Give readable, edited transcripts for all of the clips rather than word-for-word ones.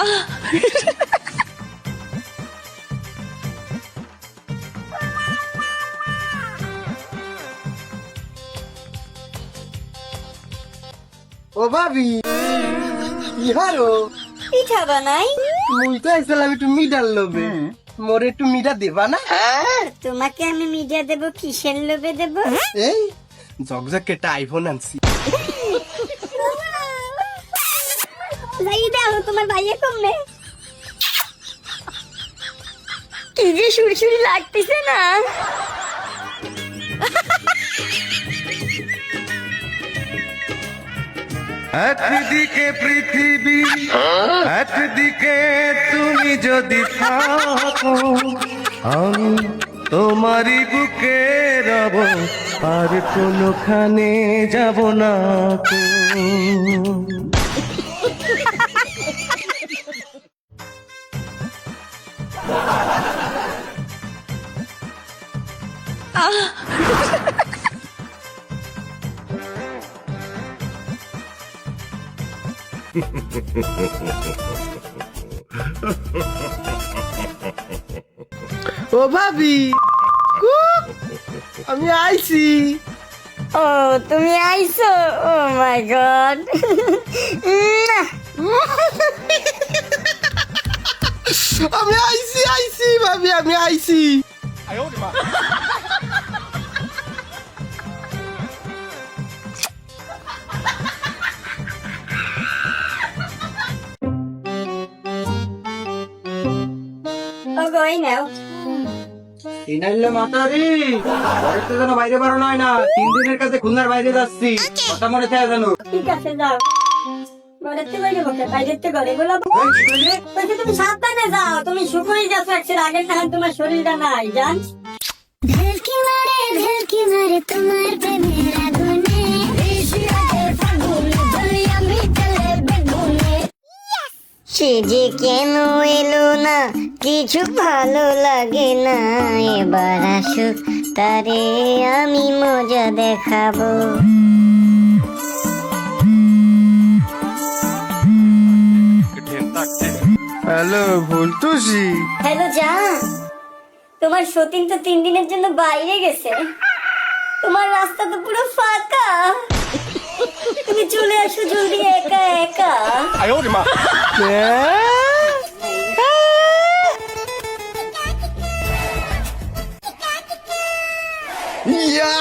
ও ভাবি ইহারো পিঠা বানাই। মুই তো আসলাম একটু মিডার লোভে, মোরে একটু মিডা দেবা না? তোমাকে আমি মিডিয়া দেব, কিসের লোভে দেব? এই জগজগ একটা আইফোন আনছি। যাই দাও, তোমার ভাইয়া কমবে। কি যে সুরসুরি লাগতেছে না। একদিকে পৃথিবী, একদিকে তুমি যদি থাকো, আমি তোমারই বুকে রব, আর কোনোখানে যাব না কো। ও ভাবি আমি আইছি। ও তুমি আইছো? ও মাই গড। আমি আইছি আইছি ভাবি, আমি আইছি। ও গই নাও। ইনাইলে মাতারি ঘরেতে যেন বাইরে বাড়ানো হয় না। 3 দিনের কাছে খুলনার বাইরে যাচ্ছি, কথা মনে থাকে জানো? ঠিক আছে যাও। ঘরেতে বাইরে বসে, বাইরেতে ঘরে গোলা। তুমি সাবধানে যাও, তুমি শুকিয়ে যাচ্ছ একসের আগে খান, তোমার শরীরটা নাই জান। ধেলকি মারে তোমার প্রেমের আগুনে, বেশি রাতে ফাগুনে, দরিয়া মিটালে বেগুনে। সে যে কেন এলো না, কিছু ভালো লাগে না। এবার আসুক, তারে আমি মজা দেখাবো। হ্যালো ভুলতুসি। হ্যালো জান, তোমার সতীন তো 3 দিনের জন্য বাইরে গেছে। তোমার রাস্তা তো পুরো ফাঁকা। তুমি চলে আসো জলদি, একা একা। ইয়া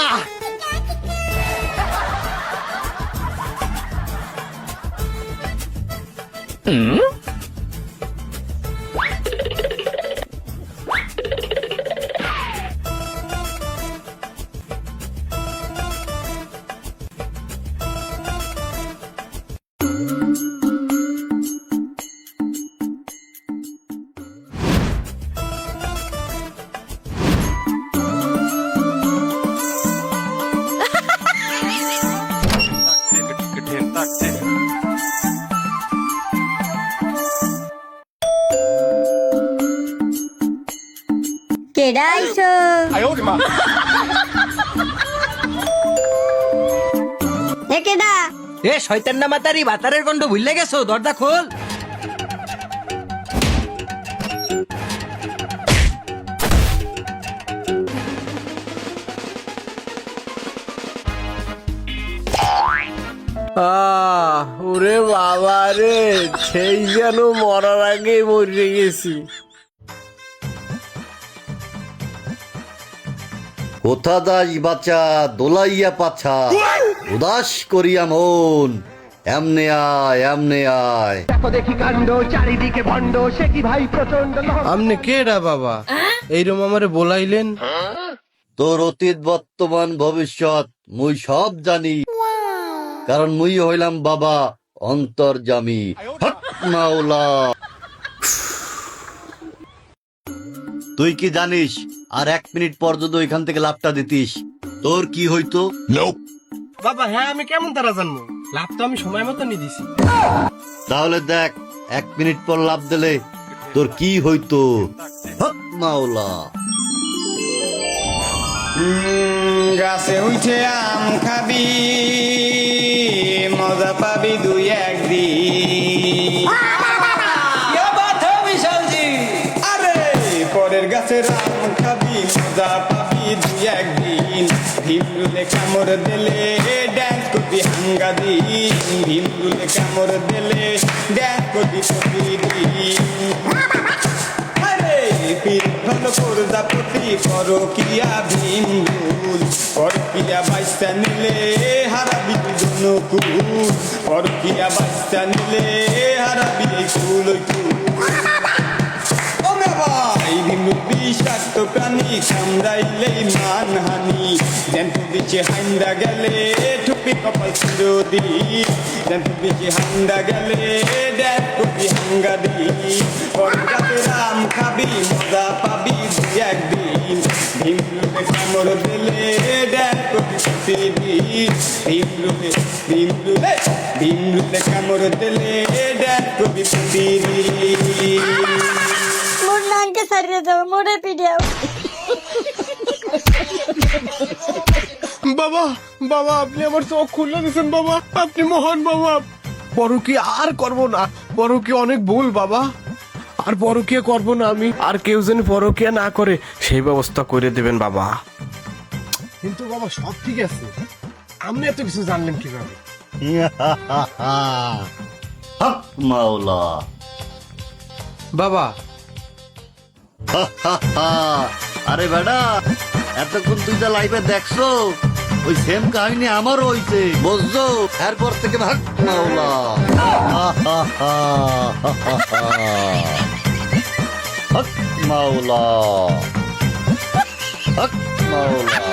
কেডা আইছো? এ কেডা? এ শয়তান না মাতারি, বাতারের গন্ধ ভুলে গেছো, দরজা খোল। ওরে বাবা রে, সেই যেন মরার আগে মরে গেছি। কোথা দাস বাচ্চা দোলাইয়া পাছা, উদাস করিয়া মন, এমনে আয় এমনে আয়। আমনে কেডা বাবা, এইরকম আমারে বলাইলেন? তোর অতীত বর্তমান ভবিষ্যৎ মুই সব জানি, কারণ মুই হইলাম বাবা অন্তর্যামী। হক মাওলা। তুই কি জানিস আর 1 মিনিট পর যদি ওইখান থেকে লাভটা দিতিস তোর কি হইতো? বাবা হ্যাঁ, আমি কেমন তারা জানবো? লাভ তো আমি সময় মতো নিয়ে দিছি। তাহলে দেখ 1 মিনিট পর লাভ দিলে তোর কি হইতো? হক মাওলা। গাছে উঠে আম খাবি, মজা পাবি 2-1 দিন। গাছের আম খাবি মজা পাবি দুই একদিন ভীমরুলে কামড় দিলে ড্যান্স করবি হাঙ্গা দিন ভীমরুলে কামড় দিলে ড্যান্স করবি প্রতিদিন ভালো প্রজাপতি পরকিয়া ভীমরুল পরকিয়া বাইসা নিলে হারাবি দুজন কুল পরকিয়া বাইসা নিলে হারাবি এই কুল ওই কুল ও মে ভাই ভীমরুল বিষাক্ত প্রাণী কামড়াইলেই মানহানি জ্যান্ত বিচে হাইন্দা গেলে ঠুপি কপাল চিরদি জ্যান্ত বিচে হাইন্দা গেলে ড্যাপ কবি হাঙ্গা দি পরজাতের আম খাবি মজা পাবি দুই একদিন ভীমরুলে কামড় দিলে ড্যাপ কবি প্রতিদিন ভীমরুলে কামড় দিলে ড্যাপ কবি প্রতিদিন মোর নানকে সারিয়ে দাও, মোরে পিডিয়াও। বাবা বাবা আপনি আমার চোখ খুলে দিয়েছেন বাবা, আপনি মহান বাবা। পরকীয়া আর করবো না, পরকীয়া অনেক ভুল বাবা, আর পরকীয়া করবো না আমি। আর কেউ যেন পরকীয়া না করে সেই ব্যবস্থা করে দেবেন বাবা। কিন্তু বাবা সব ঠিক আছে, আপনি এত কিছু জানলেন কিভাবে? হক মাওলা। বাবা আরে বেটা, এতক্ষণ তুই যা লাইভে দেখছো ওই সেম কাহিনী আমারও হইছে, বুঝছো? এরপর থেকে হক মাওলা। হক মাওলা, হক মাওলা।